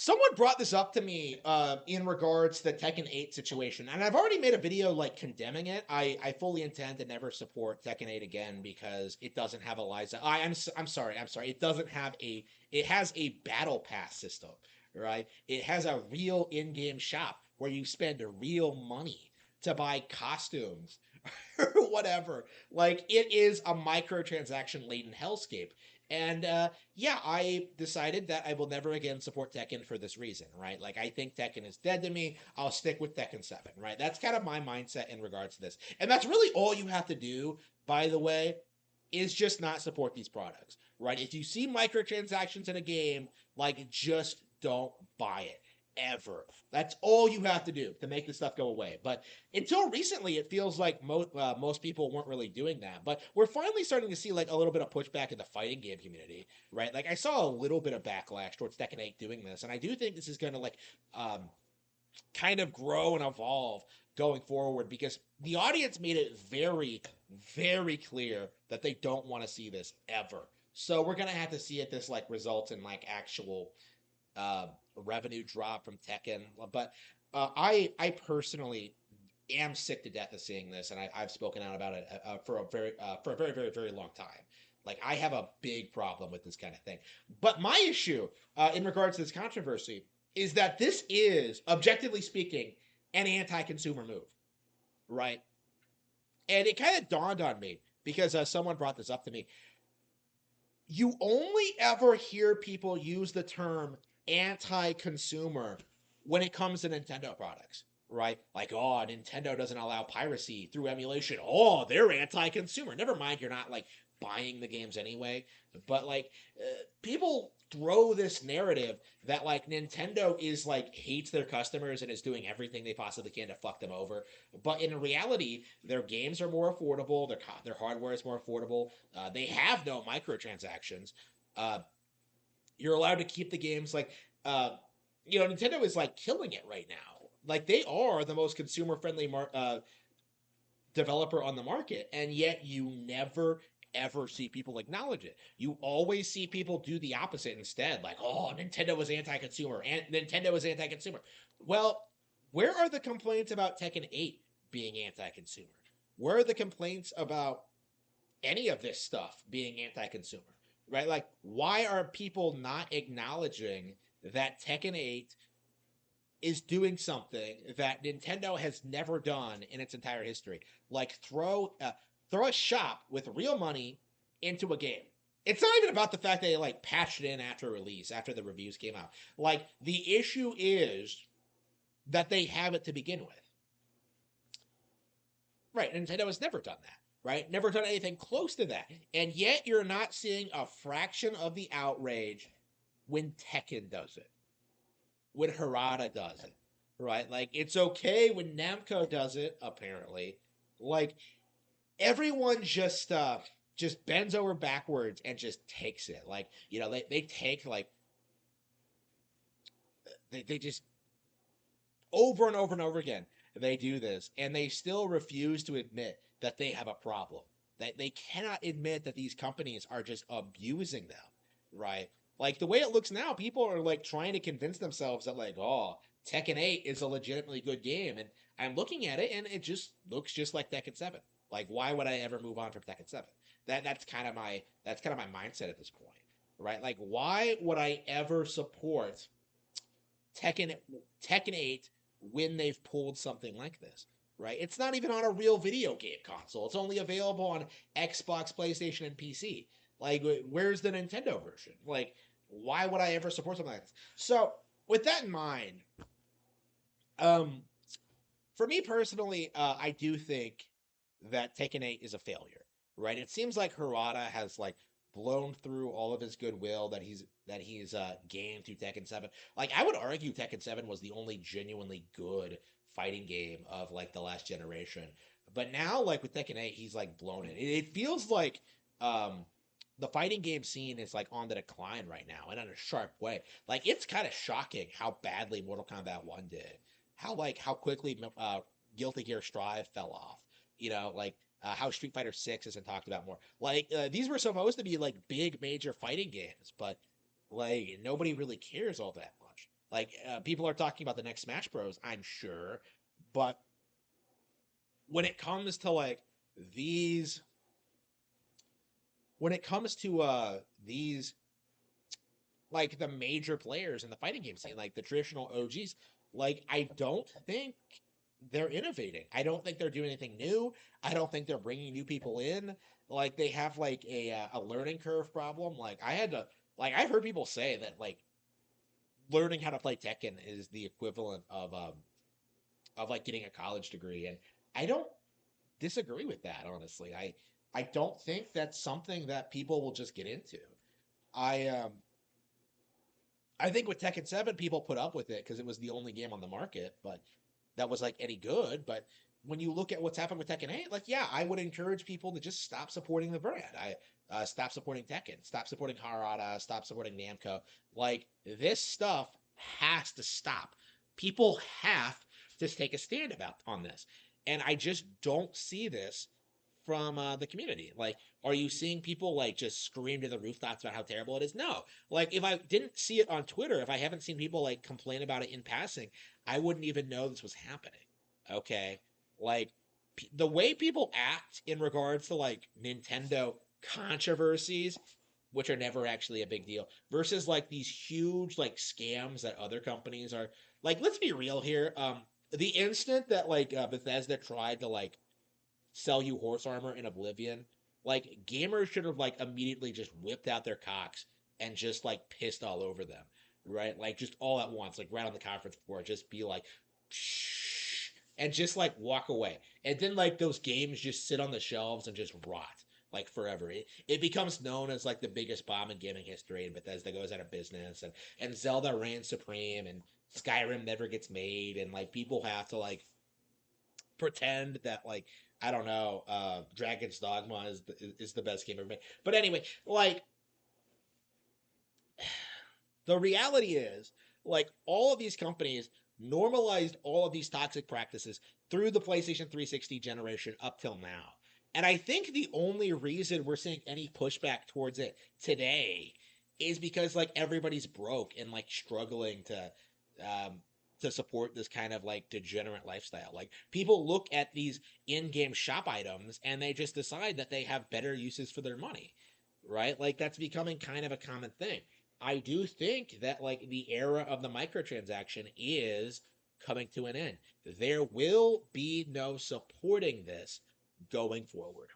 Someone brought this up to me in regards to the Tekken 8 situation, and I've already made a video like condemning it. I fully intend to never support Tekken 8 again because it doesn't have a Liza. I'm sorry, I'm sorry. It doesn't have a. It has a battle pass system, right? It has a real in-game shop where you spend real money to buy costumes or whatever. Like it is a microtransaction laden hellscape. And yeah, I decided that I will never again support Tekken for this reason, right? Like I think Tekken is dead to me. I'll stick with Tekken 7, right? That's kind of my mindset in regards to this. And that's really all you have to do, by the way, is just not support these products, right? If you see microtransactions in a game, like just don't buy it ever. That's all you have to do to make this stuff go away. But until recently, it feels like most people weren't really doing that. But we're finally starting to see like a little bit of pushback in the fighting game community, right? Like I saw a little bit of backlash towards Tekken 8 doing this, and I do think this is going to like um, kind of grow and evolve going forward because the audience made it very, very clear that they don't want to see this ever. So we're gonna have to see if this like results in like actual uh, revenue drop from Tekken. But I personally am sick to death of seeing this, and I've spoken out about it for a very very very long time. Like I have a big problem with this kind of thing. But my issue in regards to this controversy is that this is, objectively speaking, an anti-consumer move, right? And it kind of dawned on me because someone brought this up to me. You only ever hear people use the term anti-consumer when it comes to Nintendo products, right? Like, oh, Nintendo doesn't allow piracy through emulation. Oh, they're anti-consumer. Never mind, you're not like buying the games anyway. But like, people throw this narrative that like Nintendo is like hates their customers and is doing everything they possibly can to fuck them over. But in reality, their games are more affordable. Their hardware is more affordable. They have no microtransactions. Uh, you're allowed to keep the games like uh, Nintendo is like killing it right now. Like they are the most consumer friendly developer on the market, and yet you never ever see people acknowledge it. You always see people do the opposite instead, like, oh, Nintendo was anti-consumer, and Nintendo was anti-consumer. Well, where are the complaints about Tekken 8 being anti-consumer? Where are the complaints about any of this stuff being anti-consumer? Right? Like, why are people not acknowledging that Tekken 8 is doing something that Nintendo has never done in its entire history. Like throw a shop with real money into a game. It's not even about the fact they like patched it in after release, after the reviews came out. Like the issue is that they have it to begin with. Right, Nintendo has never done that. Right? Never done anything close to that. And yet you're not seeing a fraction of the outrage when Tekken does it, when Harada does it, right? Like it's okay when Namco does it, apparently. Like everyone just bends over backwards and just takes it. Like, they take like they just over and over and over again they do this and they still refuse to admit that they have a problem. That they cannot admit that these companies are just abusing them, right? Like the way it looks now, people are like trying to convince themselves that like, oh, Tekken 8 is a legitimately good game, and I'm looking at it and it just looks just like Tekken 7. Like, why would I ever move on from Tekken 7? That's kind of my mindset at this point, right? Like, why would I ever support Tekken Tekken 8 when they've pulled something like this, right? It's not even on a real video game console. It's only available on Xbox, PlayStation, and PC. Like, where's the Nintendo version? Like, why would I ever support something like this? So, with that in mind, um, for me personally, I do think that Tekken 8 is a failure, right? It seems like Harada has like blown through all of his goodwill that he's gained through Tekken 7. Like I would argue Tekken 7 was the only genuinely good fighting game of like the last generation. But now like with Tekken 8, he's like blown it. It feels like um the fighting game scene is like on the decline right now and in a sharp way. Like it's kind of shocking how badly Mortal Kombat 1 did. How quickly Guilty Gear Strive fell off. Like how Street Fighter 6 isn't talked about more. Like these were supposed to be like big major fighting games, but like nobody really cares all that much. Like people are talking about the next Smash Bros, I'm sure, but when it comes to like these when it comes to these like the major players in the fighting game scene, like the traditional OGs, like I don't think they're innovating. I don't think they're doing anything new. I don't think they're bringing new people in. Like they have like a learning curve problem. Like I had to like I've heard people say that like learning how to play Tekken is the equivalent of like getting a college degree, and I don't disagree with that honestly. I don't think that's something that people will just get into. I I think with Tekken 7, people put up with it because it was the only game on the market, but that was like any good. But when you look at what's happened with Tekken 8, like, yeah, I would encourage people to just stop supporting the brand. I stop supporting Tekken, stop supporting Harada, stop supporting Namco. Like, this stuff has to stop. People have to take a stand about on this. And I just don't see this from the community. Like, are you seeing people like just scream to the rooftops about how terrible it is? No. Like, if I didn't see it on Twitter, if I haven't seen people like complain about it in passing, I wouldn't even know this was happening. Okay, like the way people act in regards to like Nintendo controversies, which are never actually a big deal, versus like these huge like scams that other companies are like. Let's be real here. The instant that like Bethesda tried to like sell you horse armor in Oblivion, like gamers should have like immediately just whipped out their cocks and just like pissed all over them, right? Like just all at once, like right on the conference floor, just be like, shh, and just like walk away. And then like those games just sit on the shelves and just rot like forever. It becomes known as like the biggest bomb in gaming history, and Bethesda goes out of business, and Zelda reigns supreme, and Skyrim never gets made, and like people have to like pretend that like I don't know, Dragon's Dogma is the best game ever made. But anyway, like the reality is, like all of these companies normalized all of these toxic practices through the PlayStation 360 generation up till now. And I think the only reason we're seeing any pushback towards it today is because like everybody's broke and like struggling um to support this kind of like degenerate lifestyle. Like people look at these in-game shop items and they just decide that they have better uses for their money, right? Like that's becoming kind of a common thing. I do think that like the era of the microtransaction is coming to an end. There will be no supporting this going forward.